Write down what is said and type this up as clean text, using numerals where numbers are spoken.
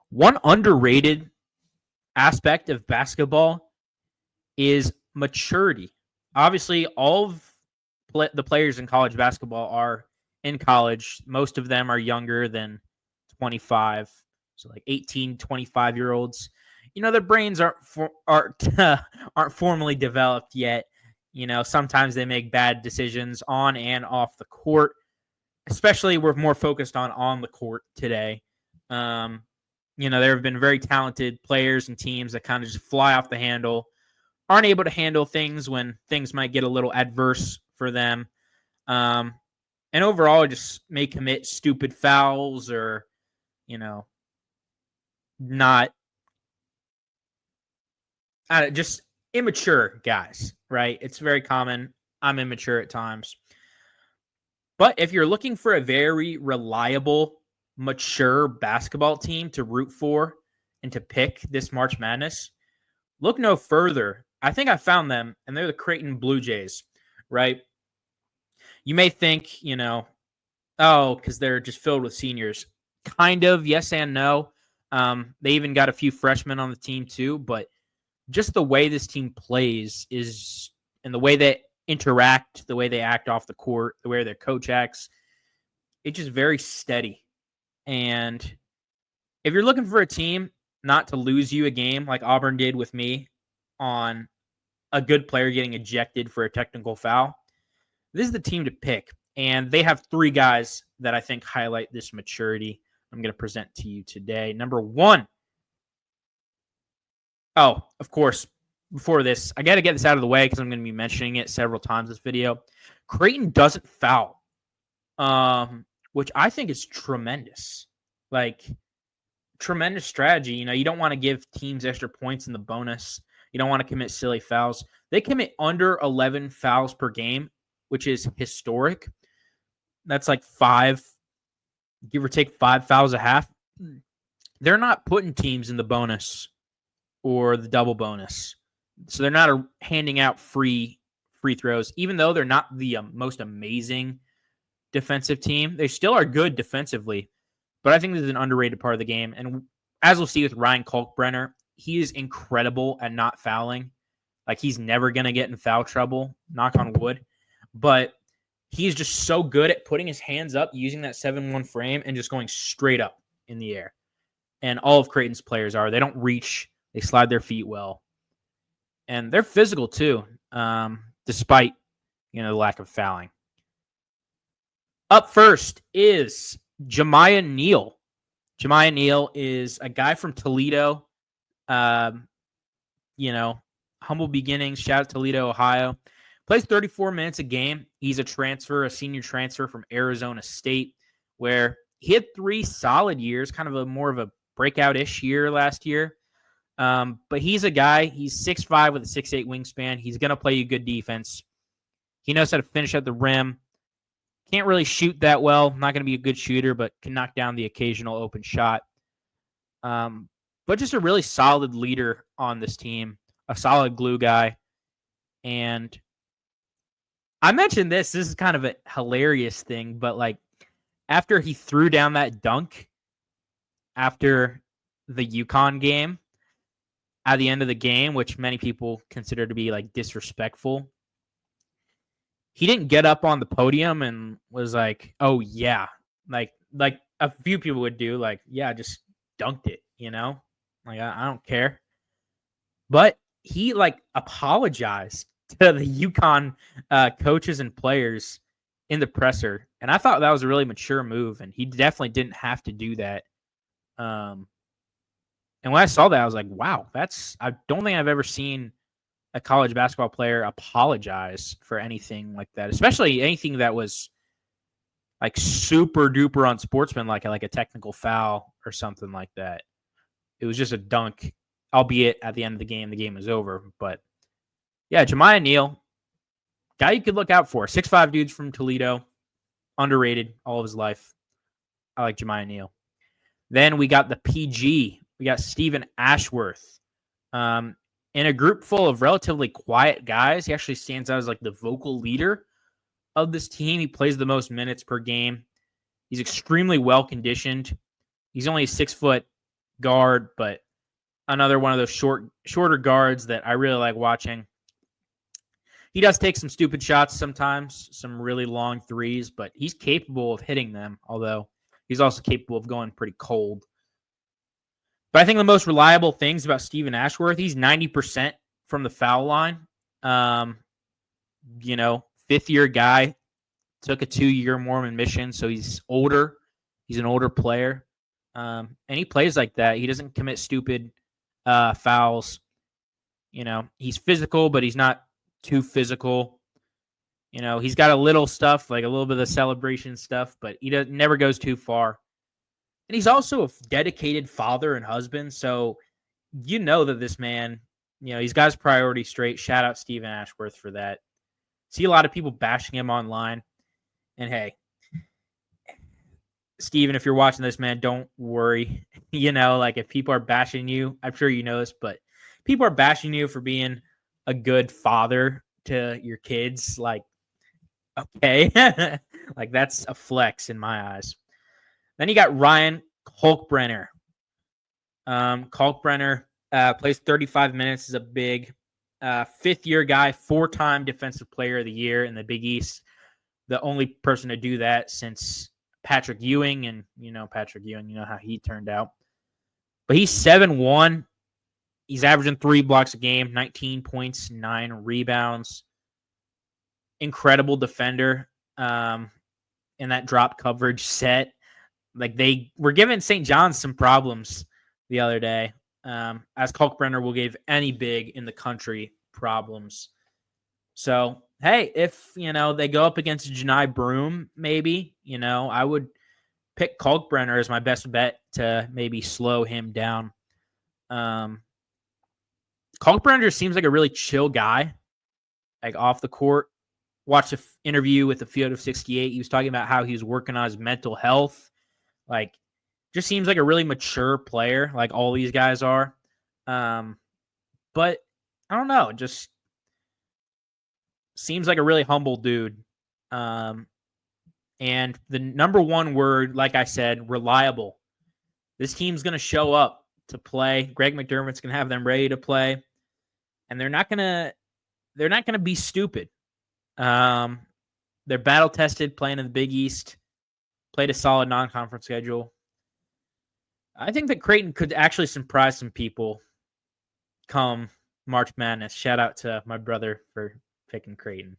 One underrated aspect of basketball is maturity. Obviously, all of the players in college basketball are in college. Most of them are younger than 25, so like 18, 25-year-olds. Their brains aren't formally developed yet. Sometimes they make bad decisions on and off the court. Especially, we're more focused on the court today. There have been very talented players and teams that kind of just fly off the handle, aren't able to handle things when things might get a little adverse for them. And overall, just may commit stupid fouls or, not just immature guys, right? It's very common. I'm immature at times. But if you're looking for a very reliable, mature basketball team to root for and to pick this March Madness, look no further. I think I found them, and they're the Creighton Blue Jays, right? You may think, because they're just filled with seniors. Kind of, yes and no. They even got a few freshmen on the team too, but just the way this team plays and the way they interact, the way they act off the court, the way their coach acts, it's just very steady. And if you're looking for a team not to lose you a game like Auburn did with me on a good player getting ejected for a technical foul, this is the team to pick. And they have three guys that I think highlight this maturity I'm going to present to you today. Number one. Oh, of course, before this, I got to get this out of the way because I'm going to be mentioning it several times this video. Creighton doesn't foul, which I think is tremendous. Tremendous strategy. You don't want to give teams extra points in the bonus. You don't want to commit silly fouls. They commit under 11 fouls per game, which is historic. That's like give or take 5 fouls a half. They're not putting teams in the bonus or the double bonus. So they're not handing out free throws, even though they're not the most amazing defensive team. They still are good defensively, but I think this is an underrated part of the game. And as we'll see with Ryan Kalkbrenner, he is incredible at not fouling. He's never going to get in foul trouble, knock on wood. But he's just so good at putting his hands up, using that 7-1 frame, and just going straight up in the air. And all of Creighton's players are. They don't reach. They slide their feet well. And they're physical too, despite, the lack of fouling. Up first is Jemiah Neal. Jemiah Neal is a guy from Toledo. Humble beginnings. Shout out Toledo, Ohio. Plays 34 minutes a game. He's a senior transfer from Arizona State, where he had 3 solid years, kind of more of a breakout-ish year last year. But he's a guy, he's 6'5" with a 6'8" wingspan. He's going to play you good defense. He knows how to finish at the rim. Can't really shoot that well. Not going to be a good shooter, but can knock down the occasional open shot. But just a really solid leader on this team, a solid glue guy. And I mentioned this is kind of a hilarious thing, but after he threw down that dunk after the UConn game, at the end of the game, which many people consider to be disrespectful, he didn't get up on the podium and was like, "Oh yeah," like a few people would do, "Yeah, just dunked it," I don't care. But he apologized to the UConn coaches and players in the presser, and I thought that was a really mature move, and he definitely didn't have to do that. And when I saw that, I was like, wow, I don't think I've ever seen a college basketball player apologize for anything like that, especially anything that was super duper unsportsmanlike, like a technical foul or something like that. It was just a dunk, albeit at the end of the game was over. But yeah, Jemiah Neal, guy you could look out for. 6'5" dudes from Toledo, underrated all of his life. I like Jemiah Neal. Then we got the PG. We got Stephen Ashworth. In a group full of relatively quiet guys, he actually stands out as the vocal leader of this team. He plays the most minutes per game. He's extremely well conditioned. He's only 6'2", guard, but another one of those shorter guards that I really like watching. He does take some stupid shots sometimes, some really long threes, but he's capable of hitting them, although he's also capable of going pretty cold. But I think the most reliable things about Steven Ashworth, he's 90% from the foul line. Fifth-year guy, took a 2-year Mormon mission, so he's older. He's an older player. And he plays like that. He doesn't commit stupid fouls. He's physical, but he's not too physical. He's got a little stuff, like a little bit of the celebration stuff, but he never goes too far. And he's also a dedicated father and husband, so that this man, he's got his priorities straight. Shout out Steven Ashworth for that. See a lot of people bashing him online. And hey, Steven, if you're watching this, man, don't worry. If people are bashing you, I'm sure you know this, but people are bashing you for being a good father to your kids. Like, okay. Like, that's a flex in my eyes. Then you got Ryan Kalkbrenner. Kalkbrenner plays 35 minutes, is a big fifth-year guy, 4-time Defensive Player of the Year in the Big East. The only person to do that since Patrick Ewing, and Patrick Ewing, how he turned out. But he's 7'1". He's averaging 3 blocks a game, 19 points, 9 rebounds. Incredible defender in that drop coverage set. Like, they were giving St. John's some problems the other day, as Kalkbrenner will give any big in the country problems. So, hey, if, they go up against Janai Broom, maybe, I would pick Kalkbrenner as my best bet to maybe slow him down. Kalkbrenner seems like a really chill guy, like off the court. Watched an interview with the Field of 68. He was talking about how he was working on his mental health. Like, just seems like a really mature player, like all these guys are. But I don't know, just seems like a really humble dude. And the number one word, like I said, reliable. This team's going to show up to play. Greg McDermott's going to have them ready to play, and they're not going to be stupid. They're battle tested, playing in the Big East, played a solid non-conference schedule. I think that Creighton could actually surprise some people come March Madness. Shout out to my brother for picking Creighton.